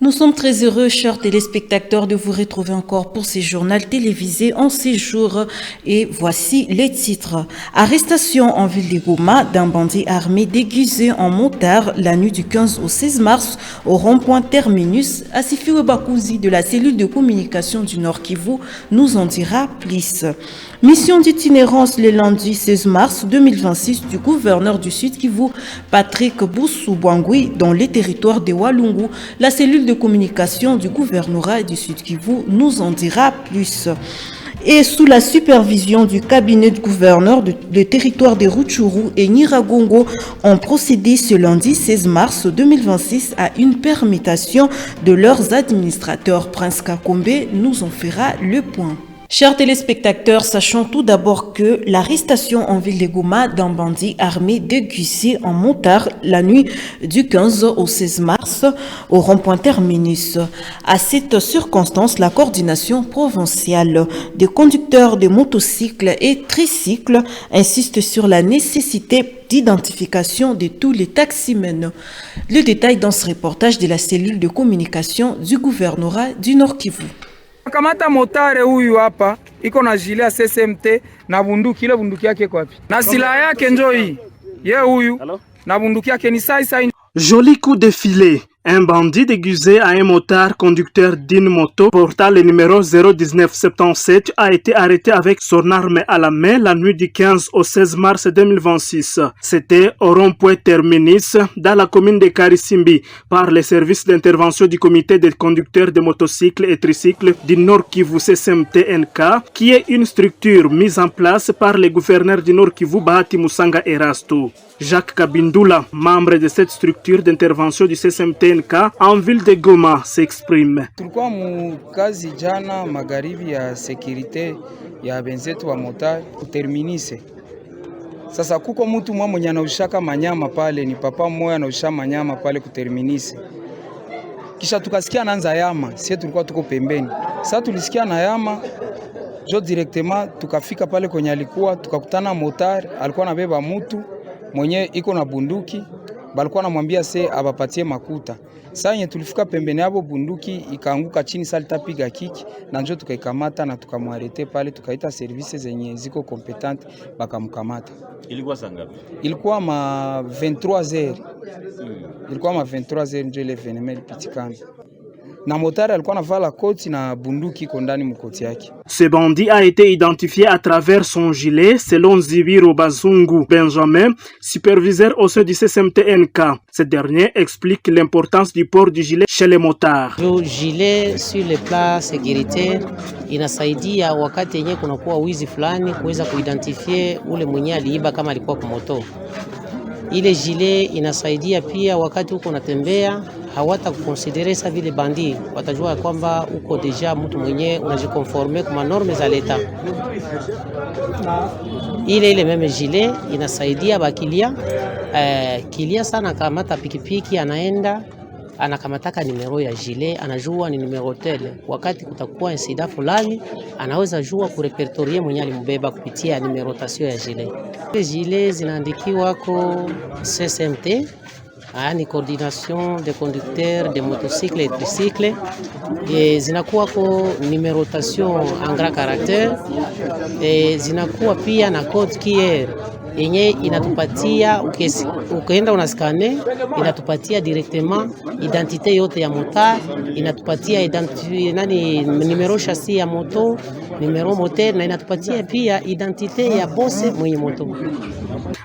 Nous sommes très heureux, chers téléspectateurs, de vous retrouver encore pour ce journal télévisé en séjour. Et voici les titres. Arrestation en ville de Goma d'un bandit armé déguisé en motard la nuit du 15 au 16 mars au rond-point Terminus. Asifiwe Bakouzi de la cellule de communication du Nord Kivu nous en dira plus. Mission d'itinérance le lundi 16 mars 2026 du gouverneur du Sud Kivu, Patrick Boussou-Bouangoui, dans les territoires de Walungu. La cellule de communication du gouvernorat du Sud Kivu nous en dira plus. Et sous la supervision du cabinet du gouverneur, le territoire de Rutshuru et Nyiragongo ont procédé ce lundi 16 mars 2026 à une permutation de leurs administrateurs. Prince Kakombe nous en fera le point. Chers téléspectateurs, sachons tout d'abord que l'arrestation en ville de Goma d'un bandit armé déguisé en motard la nuit du 15 au 16 mars au rond-point Terminus. À cette circonstance, la coordination provinciale des conducteurs de motocycles et tricycles insiste sur la nécessité d'identification de tous les taximens. Le détail dans ce reportage de la cellule de communication du gouvernorat du Nord Kivu. Kamata motare huyu hapa iko na jile ya CSMT na bunduki, ile bunduki yake iko wapi? Na silaha yake njoo hii. Ye huyu na bunduki yake ni sai. Joli coup de filet. Un bandit déguisé à un motard conducteur d'une moto portant le numéro 01977 a été arrêté avec son arme à la main la nuit du 15 au 16 mars 2026. C'était au rond-point Terminus dans la commune de Karisimbi par les services d'intervention du comité des conducteurs de motocycles et tricycles du Nord Kivu CSMT-NK, qui est une structure mise en place par le gouverneur du Nord Kivu Bahati Musanga Erasto. Jacques Kabindula, membre de cette structure d'intervention du CSMT-NK en ville de Goma, s'exprime. Tulikuwa mukazi jana magharibi ya sekirite ya benzetu wa motari kuterminise. Sasa kuko mtu mwenye anaushaka manyama pale, ni papa mmoja anausha manyama pale kuterminise. Kisha tukasikia anaanza yama, sisi tulikuwa tuko pembeni. Sasa tulisikia na yama, jo directement tukafika pale kwenye alikuwa, tukakutana motari, alikuwa anabeba mtu mwenye iko na bunduki, balikuwa anamwambia se abapatie makuta. Sasa yenye tulifika pembeni hapo, bunduki ikaanguka chini, sasa litapiga kiki na njoo tukaikamata na tukamwarete pale, tukaita services zenye ziko competente bakamkamata. Ilikuwa saa ngapi? Ilikuwa ma 23h. Ilikuwa ma 23h ndio ile evenement pitikana. Na motari alikuwa anavala koti na bunduki iko ndani mkoti yake. Ce bandit a été identifié à travers son gilet selon Zibiro Bazungu Benjamin, superviseur au sein du CSMT-NK. Ce dernier explique l'importance du port du gilet chez les motards. Le gilet sur le plan sécurité inasaidia wakati yenyewe kunakuwa wizi fulani kuweza kuidentifie ule mwenye aliiba kama alikuwa kwa moto. Ile gilet inasaidia pia wakati uko unatembea hawata kukonsidere sa vile bandi, watajua kwamba uko deja mtu mwenye unajikonforme kwa norme za leta. Ile meme gilet inasaidia bakilia kilia sana, kamata pikipiki anaenda anakamataka numero ya gilet, anajua ni numero tele. Wakati kutakuwa insida fulani anaweza jua kurepertorie mwenye alimbeba kupitia numerotation ya gilet. Gilet zinaandikiwa ko CSMT, ni coordination des conducteurs de motocycles et tricycles, et zinakuwa ko numerotation en grand caractère, et zinakuwa pia na code QR yenye inatupatia ukienda unaskane inatupatia directement identité yote ya motar, inatupatia numero chassis ya moto, numero moteur, na inatupatia pia identité ya boss mwenye moto.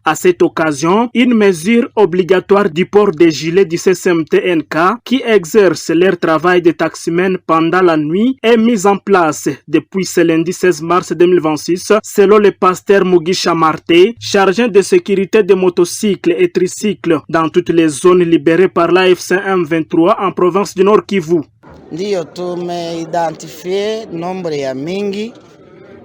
À cette occasion, une mesure obligatoire du port des gilets du CCMT-NK qui exercent leur travail de taximen pendant la nuit est mise en place depuis ce lundi 16 mars 2026 selon le pasteur Mugisha Marté, chargé de sécurité des motocycles et tricycles dans toutes les zones libérées par l'AFC M23 en province du Nord Kivu. Ndiyo tumeidentifie nombre ya mingi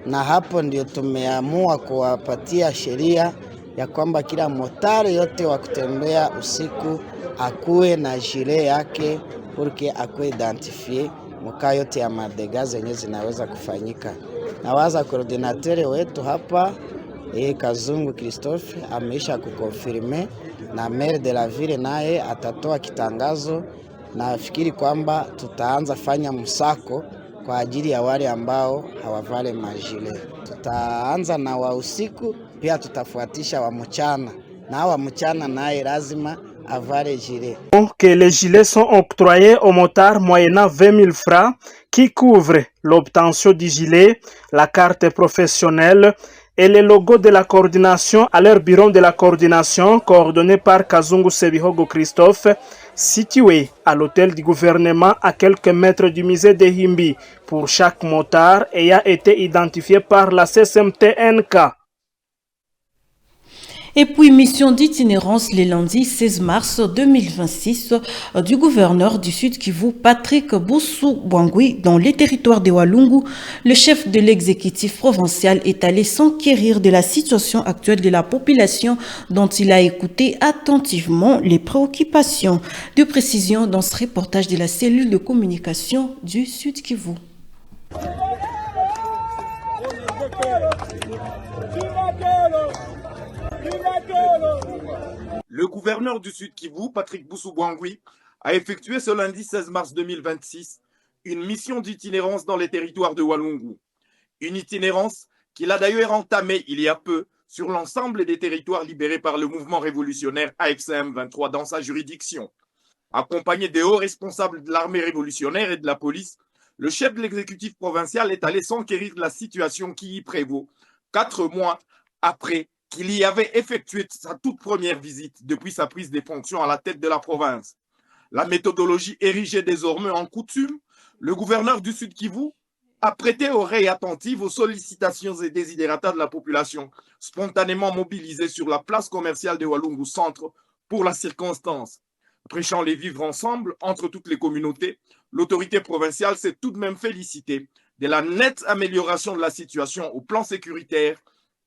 na hapo ndio tumeamua kuwapatia sheria ya kwamba kila motari yote wa kutembea usiku akuwe na jile yake porque akuwe identifie muka yote ya madega zenye zinaweza kufanyika. Na waza koordinatere wetu hapa Kazungu Christophe ameisha kukonfirme na maire de la ville naye atatoa kitangazo. Nafikiri kwamba tutaanza fanya msako kwa ajili ya wale ambao hawavale majile. Tutaanza na wa usiku, pia tutafuatisha wa mchana. Na wa mchana naye lazima avale gilet. Que les gilets sont octroyés aux motards moyennant 20 000 francs qui couvrent l'obtention du gilet, la carte professionnelle et le logo de la coordination à leur bureau de la coordination coordonné par Kazungu Sebihogo Christophe, situé à l'hôtel du gouvernement à quelques mètres du musée de Himbi pour chaque motard ayant été identifié par la CCMT-NK. Et puis, mission d'itinérance le lundi 16 mars 2026 du gouverneur du Sud Kivu, Patrick Boussou Bwangui, dans les territoires de Walungu. Le chef de l'exécutif provincial est allé s'enquérir de la situation actuelle de la population dont il a écouté attentivement les préoccupations. De précision dans ce reportage de la cellule de communication du Sud Kivu. Le gouverneur du Sud Kivu, Patrick Boussou Bwangui, a effectué ce lundi 16 mars 2026 une mission d'itinérance dans les territoires de Walungu. Une itinérance qu'il a d'ailleurs entamée il y a peu sur l'ensemble des territoires libérés par le mouvement révolutionnaire AFC M23 dans sa juridiction. Accompagné des hauts responsables de l'armée révolutionnaire et de la police, le chef de l'exécutif provincial est allé s'enquérir de la situation qui y prévaut 4 mois après qu'il y avait effectué sa toute première visite depuis sa prise de fonctions à la tête de la province. La méthodologie érigée désormais en coutume, le gouverneur du Sud Kivu a prêté oreille attentive aux sollicitations et désidératas de la population, spontanément mobilisée sur la place commerciale de Walungu Centre pour la circonstance. Prêchant les vivre ensemble entre toutes les communautés, l'autorité provinciale s'est tout de même félicitée de la nette amélioration de la situation au plan sécuritaire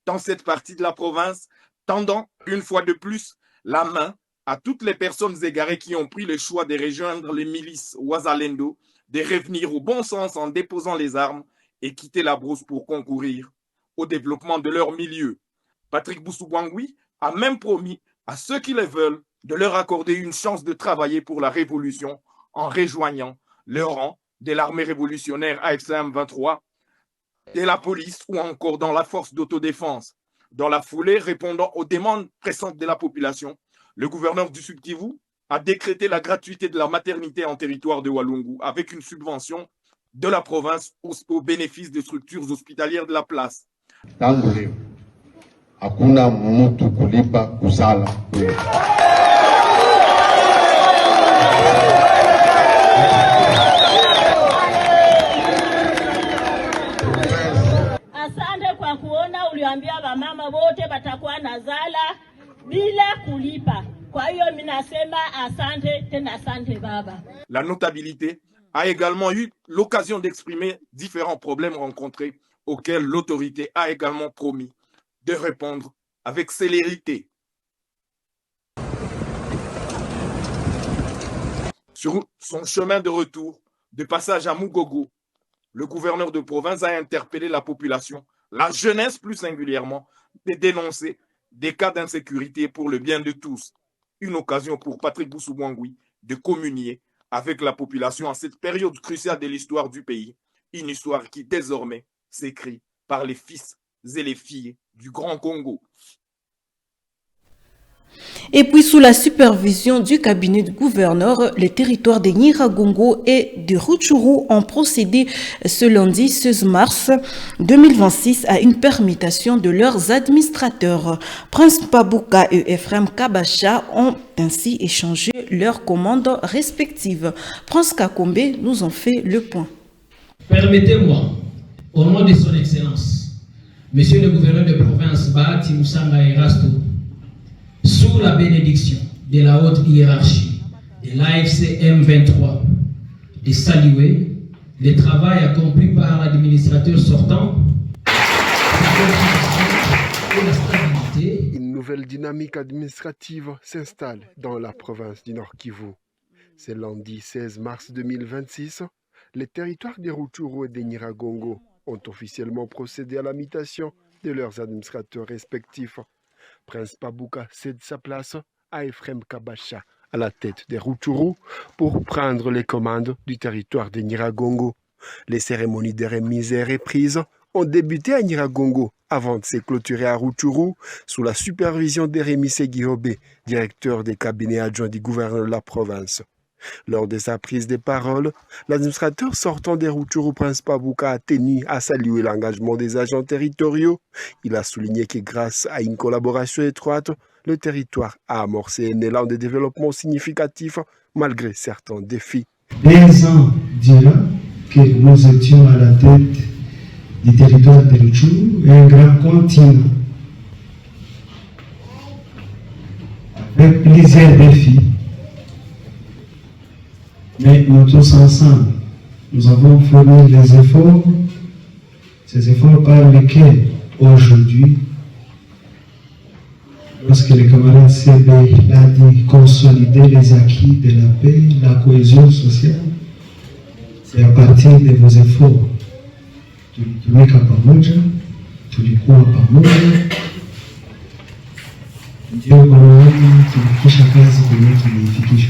dans cette partie de la province, tendant une fois de plus la main à toutes les personnes égarées qui ont pris le choix de rejoindre les milices Wazalendo, de revenir au bon sens en déposant les armes et quitter la brousse pour concourir au développement de leur milieu. Patrick Boussou Bwangui a même promis à ceux qui le veulent de leur accorder une chance de travailler pour la révolution en rejoignant le rang de l'armée révolutionnaire AFC M23, de la police ou encore dans la force d'autodéfense. Dans la foulée, répondant aux demandes pressantes de la population, le gouverneur du Sud Kivu a décrété la gratuité de la maternité en territoire de Walungu avec une subvention de la province au bénéfice des structures hospitalières de la place. Hakuna mtu kulipa kusala. Asante kwa kuona uliambia wamama wote batakuwa nazala bila kulipa. Kwa hiyo minasema asante tena asante baba. La notabilité a également eu l'occasion d'exprimer différents problèmes rencontrés auxquels l'autorité a également promis de répondre avec célérité. Sur son chemin de retour, de passage à Mugogo, le gouverneur de province a interpellé la population, la jeunesse plus singulièrement, de dénoncer des cas d'insécurité pour le bien de tous. Une occasion pour Patrick Boussou Bwangui de communier avec la population en cette période cruciale de l'histoire du pays, une histoire qui désormais s'écrit par les fils et les filles du Grand Congo. Et puis, sous la supervision du cabinet du gouverneur, les territoires de Nyiragongo et de Rutshuru ont procédé ce lundi 16 mars 2026 à une permutation de leurs administrateurs. Prince Pabuka et Ephraim Kabacha ont ainsi échangé leurs commandes respectives. Prince Kakombe nous en fait le point. Permettez-moi, au nom de son Excellence, Monsieur le gouverneur de province Bahati Moussanga Erasto, sous la bénédiction de la haute hiérarchie de l'AFC M23, de saluer le travail accompli par l'administrateur sortant et la stabilité. Une nouvelle dynamique administrative s'installe dans la province du Nord Kivu. C'est lundi 16 mars 2026, les territoires de Rutshuru et de Nyiragongo ont officiellement procédé à la mutation de leurs administrateurs respectifs. Prince Pabuka cède sa place à Ephraim Kabacha à la tête des Rutshuru pour prendre les commandes du territoire de Nyiragongo. Les cérémonies de remise et reprise ont débuté à Nyiragongo avant de se clôturer à Rutshuru sous la supervision de Rémi Seguiobe, directeur des cabinets adjoints du gouverneur de la province. Lors de sa prise de parole, l'administrateur sortant des Rutshuru, Prince Pabuka, a tenu à saluer l'engagement des agents territoriaux. Il a souligné que grâce à une collaboration étroite, le territoire a amorcé un élan de développement significatif malgré certains défis. 15 ans dira que nous étions à la tête du territoire de Rutshuru, un grand continent avec plusieurs défis. Mais nous tous ensemble, nous avons fourni les efforts, ces efforts par lesquels aujourd'hui, lorsque les camarades CB l'a dit, consolider les acquis de la paix, la cohésion sociale, c'est à partir de vos efforts. Tulitumika pamoja, tulikuwa pamoja.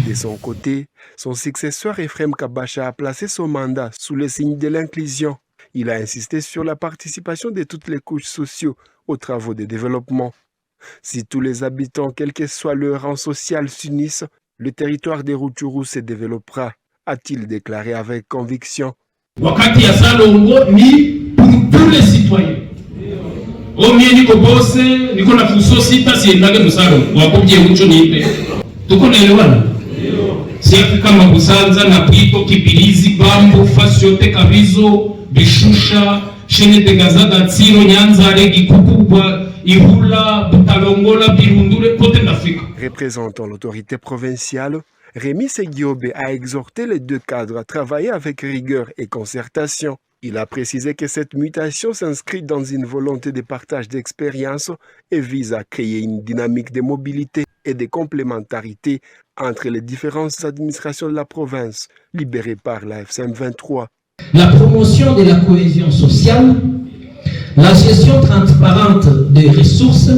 De son côté, son successeur Ephraim Kabacha a placé son mandat sous le signe de l'inclusion. Il a insisté sur la participation de toutes les couches sociales aux travaux de développement. Si tous les habitants, quel que soit leur rang social, s'unissent, le territoire de Rutshuru se développera, a-t-il déclaré avec conviction. Wakati ya Salongo ni pour tous les citoyens. Omie niko bose, niko na fuso sita siendage musaro, wakubye ucho nipe. Tuko naelewana? Si Afrika Mabusanza na Pito, Kipirizi, Bambo, Fasiote, Kabizo, Bishusha, Shene de Gazaga, Tsiro, Nyanza, Regi, Kukubwa, Ihula, Butalongola, Birundure, côté d'Afrique. Représentant l'autorité provinciale, Rémi Seguiobe a exhorté les deux cadres à travailler avec rigueur et concertation. Il a précisé que cette mutation s'inscrit dans une volonté de partage d'expérience et vise à créer une dynamique de mobilité et de complémentarité entre les différentes administrations de la province, libérées par la FCM 23. La promotion de la cohésion sociale, la gestion transparente des ressources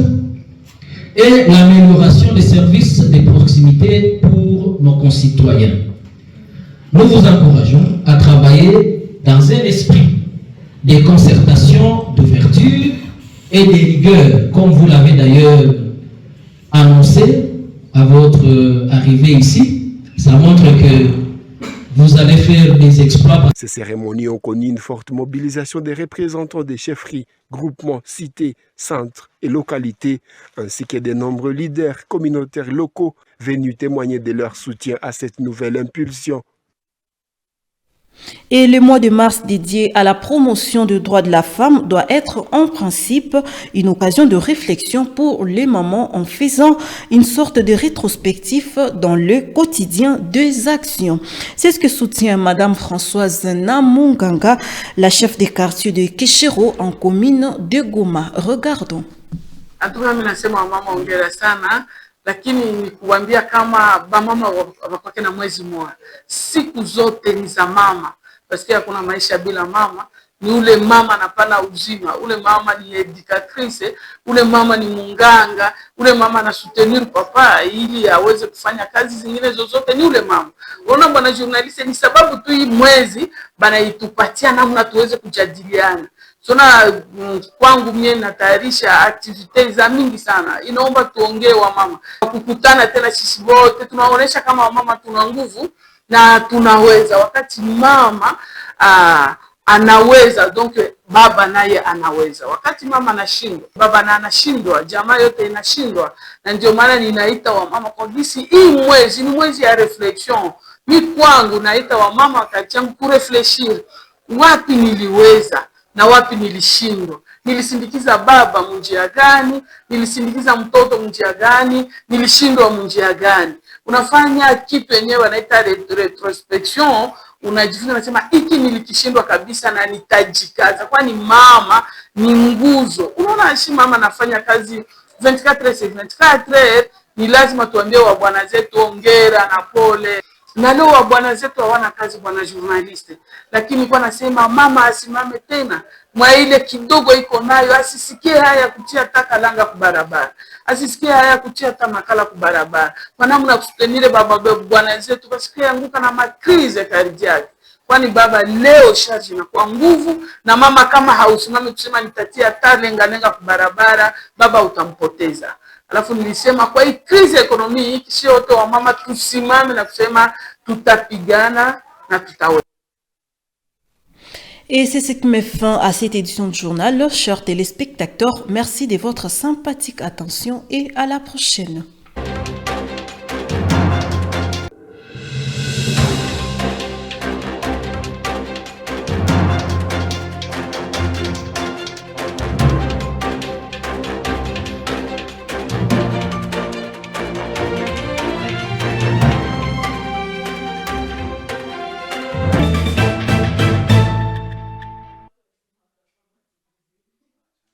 et l'amélioration des services de proximité pour nos concitoyens. Nous vous encourageons à travailler dans un esprit de concertation, d'ouverture et de rigueur, comme vous l'avez d'ailleurs annoncé à votre arrivée ici. Ça montre que vous allez faire des exploits. Ces cérémonies ont connu une forte mobilisation des représentants des chefferies, groupements, cités, centres et localités, ainsi que de nombreux leaders communautaires locaux venus témoigner de leur soutien à cette nouvelle impulsion. Et le mois de mars dédié à la promotion des droits de la femme doit être en principe une occasion de réflexion pour les mamans en faisant une sorte de rétrospectif dans le quotidien des actions. C'est ce que soutient Madame Françoise Namunganga, la chef des quartiers de Keshero en commune de Goma. Regardons. Lakini ni kuambia kama bamama wapake na mwezi mmoja. Siku zote ni za mama. Paske hakuna maisha bila mama. Ni ule mama anapana uzima. Ule mama ni educatrice. Ule mama ni munganga. Ule mama na soutenir papa ili aweze kufanya kazi zingine zozote. Ni ule mama. Unaona bwana journaliste, ni sababu tu hii mwezi bana itupatia namna tuweze kujadiliana. Sona kwangu mie natayarisha activite za mingi sana. Inaomba tuongee wa mama. Kukutana tena sisi wote tunaonesha kama wamama tuna nguvu na tunaweza. Wakati mama anaweza, donc baba naye anaweza. Wakati mama anashindwa, baba na anashindwa, jamaa yote inashindwa. Na ndio maana ninaita wamama kwa gisi hii mwezi ni mwezi ya reflection. Mi kwangu naita wamama wakati yangu kurefleshir wapi niliweza na wapi nilishindwa. Nilisindikiza baba munjia gani, nilisindikiza mtoto munjia gani, nilishindwa munjia gani. Unafanya kitu yenyewe wanaita retrospection, unajifunza unasema hiki nilikishindwa kabisa na nitajikaza, kwani mama ni nguzo. Unaona shi mama anafanya kazi 24/24, ni lazima tuambie wa bwana zetu ongera na pole. Na leo wa bwana zetu hawana kazi, bwana journaliste, lakini kwa nasema mama asimame tena mwa ile kidogo iko nayo, asisikie haya kutia taka langa kubarabara, asisikie haya kutia tamakala kubarabara. Kwa namna kustenire baba bwana zetu basikie anguka na makrize cardiaque, kwani baba leo charge na kwa nguvu, na mama kama hausimami kusema nitatia talenga kubarabara, baba utampoteza. Alafu nilisema kwa hii crise ekonomi sio wote wa mama tusimame na kusema tutapigana na tutaweza. Et c'est ce qui met fin à cette édition du journal. Chers téléspectateurs, merci de votre sympathique attention et à la prochaine.